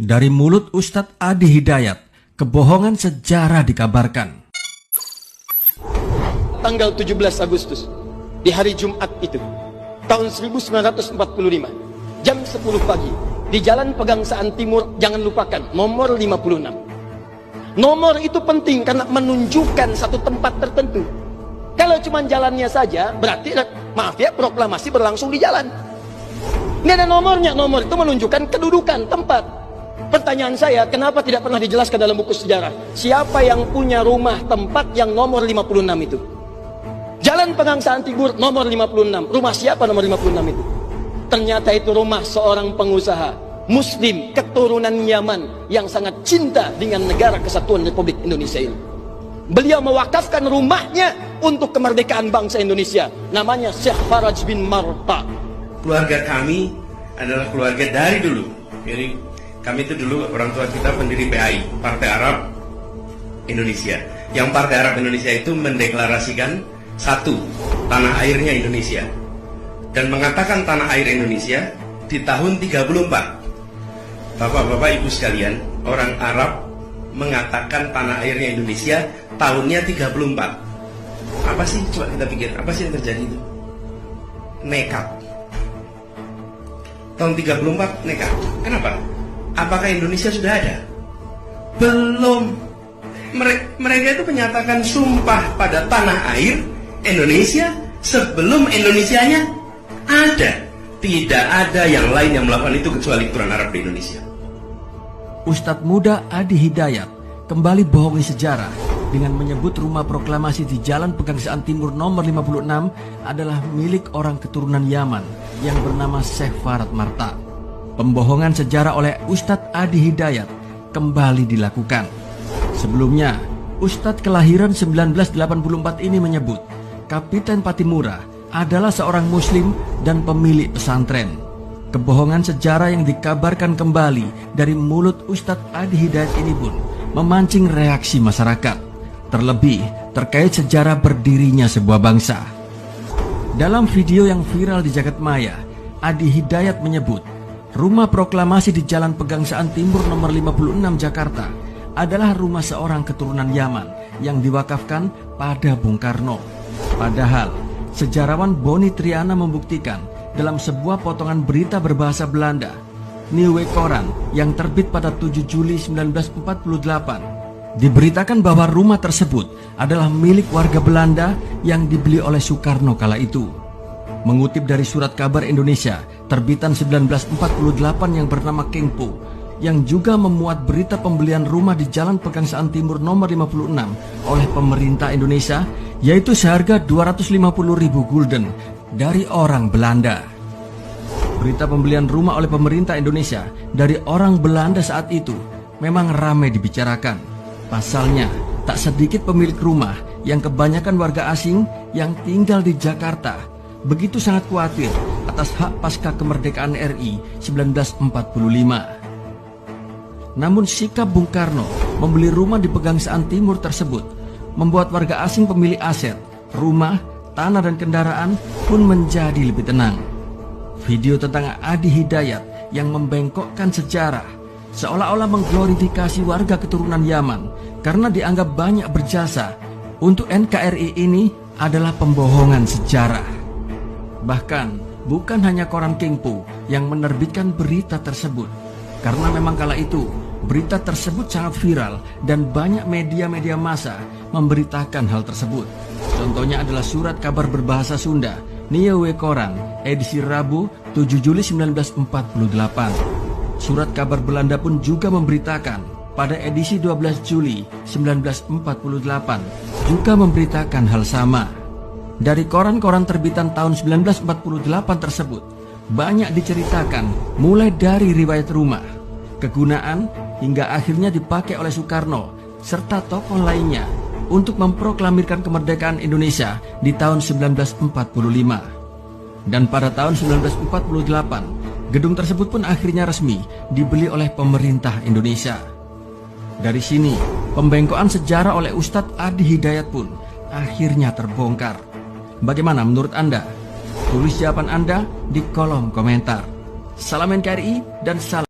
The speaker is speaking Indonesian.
Dari mulut Ustadz Adi Hidayat, kebohongan sejarah dikabarkan. Tanggal 17 Agustus, di hari Jumat itu, tahun 1945, jam 10 pagi, di Jalan Pegangsaan Timur, jangan lupakan, nomor 56. Nomor itu penting karena menunjukkan satu tempat tertentu. Kalau cuma jalannya saja, berarti, maaf ya, proklamasi berlangsung di jalan. Ini ada nomornya, nomor itu menunjukkan kedudukan tempat. Pertanyaan saya, kenapa tidak pernah dijelaskan dalam buku sejarah? Siapa yang punya rumah tempat yang nomor 56 itu? Jalan Pegangsaan Timur nomor 56. Rumah siapa nomor 56 itu? Ternyata itu rumah seorang pengusaha Muslim keturunan Yaman yang sangat cinta dengan negara kesatuan Republik Indonesia ini. Beliau mewakafkan rumahnya untuk kemerdekaan bangsa Indonesia. Namanya Syekh Faraj bin Marta. Keluarga kami adalah keluarga dari dulu. Jadi kami itu dulu orang tua kita pendiri PAI, Partai Arab Indonesia. Yang Partai Arab Indonesia itu mendeklarasikan satu, tanah airnya Indonesia, dan mengatakan tanah air Indonesia di tahun 34. Bapak-bapak ibu sekalian, orang Arab mengatakan tanah airnya Indonesia tahunnya 34. Apa sih, coba kita pikir, apa sih yang terjadi itu? Nekat. Tahun 34 nekat. Kenapa? Apakah Indonesia sudah ada? Belum. Mereka itu menyatakan sumpah pada tanah air Indonesia sebelum Indonesianya ada. Tidak ada yang lain yang melakukan itu kecuali keturunan Arab di Indonesia. Ustadz muda Adi Hidayat kembali bohongi sejarah dengan menyebut rumah proklamasi di Jalan Pegangsaan Timur nomor 56 adalah milik orang keturunan Yaman yang bernama Syekh Faraj Marta. Pembohongan sejarah oleh Ustadz Adi Hidayat kembali dilakukan. Sebelumnya, Ustadz kelahiran 1984 ini menyebut Kapiten Patimura adalah seorang muslim dan pemilik pesantren. Kebohongan sejarah yang dikabarkan kembali dari mulut Ustadz Adi Hidayat ini pun memancing reaksi masyarakat, terlebih terkait sejarah berdirinya sebuah bangsa. Dalam video yang viral di jagat maya, Adi Hidayat menyebut rumah proklamasi di Jalan Pegangsaan Timur nomor 56 Jakarta adalah rumah seorang keturunan Yaman yang diwakafkan pada Bung Karno. Padahal sejarawan Boni Triana membuktikan dalam sebuah potongan berita berbahasa Belanda, Nieuwe Courant, yang terbit pada 7 Juli 1948, diberitakan bahwa rumah tersebut adalah milik warga Belanda yang dibeli oleh Soekarno kala itu. Mengutip dari Surat Kabar Indonesia terbitan 1948 yang bernama Kengpo, yang juga memuat berita pembelian rumah di Jalan Pegangsaan Timur nomor 56 oleh pemerintah Indonesia, yaitu seharga 250.000 gulden dari orang Belanda. Berita pembelian rumah oleh pemerintah Indonesia dari orang Belanda saat itu memang ramai dibicarakan. Pasalnya, tak sedikit pemilik rumah yang kebanyakan warga asing yang tinggal di Jakarta begitu sangat khawatir atas hak pasca kemerdekaan RI 1945. Namun sikap Bung Karno membeli rumah di Pegangsaan Timur tersebut membuat warga asing pemilik aset, rumah, tanah dan kendaraan pun menjadi lebih tenang. Video tentang Adi Hidayat yang membengkokkan sejarah seolah-olah mengglorifikasi warga keturunan Yaman karena dianggap banyak berjasa untuk NKRI ini adalah pembohongan sejarah. Bahkan bukan hanya koran Kengpo yang menerbitkan berita tersebut, karena memang kala itu berita tersebut sangat viral dan banyak media-media massa memberitakan hal tersebut. Contohnya adalah Surat Kabar berbahasa Sunda, Nieuwe Courant, edisi Rabu 7 Juli 1948. Surat Kabar Belanda pun juga memberitakan pada edisi 12 Juli 1948 juga memberitakan hal sama. Dari koran-koran terbitan tahun 1948 tersebut banyak diceritakan mulai dari riwayat rumah, kegunaan, hingga akhirnya dipakai oleh Soekarno serta tokoh lainnya untuk memproklamirkan kemerdekaan Indonesia di tahun 1945. Dan pada tahun 1948, gedung tersebut pun akhirnya resmi dibeli oleh pemerintah Indonesia. Dari sini, pembengkokan sejarah oleh Ustadz Adi Hidayat pun akhirnya terbongkar. Bagaimana menurut Anda? Tulis jawaban Anda di kolom komentar. Salam NKRI dan salam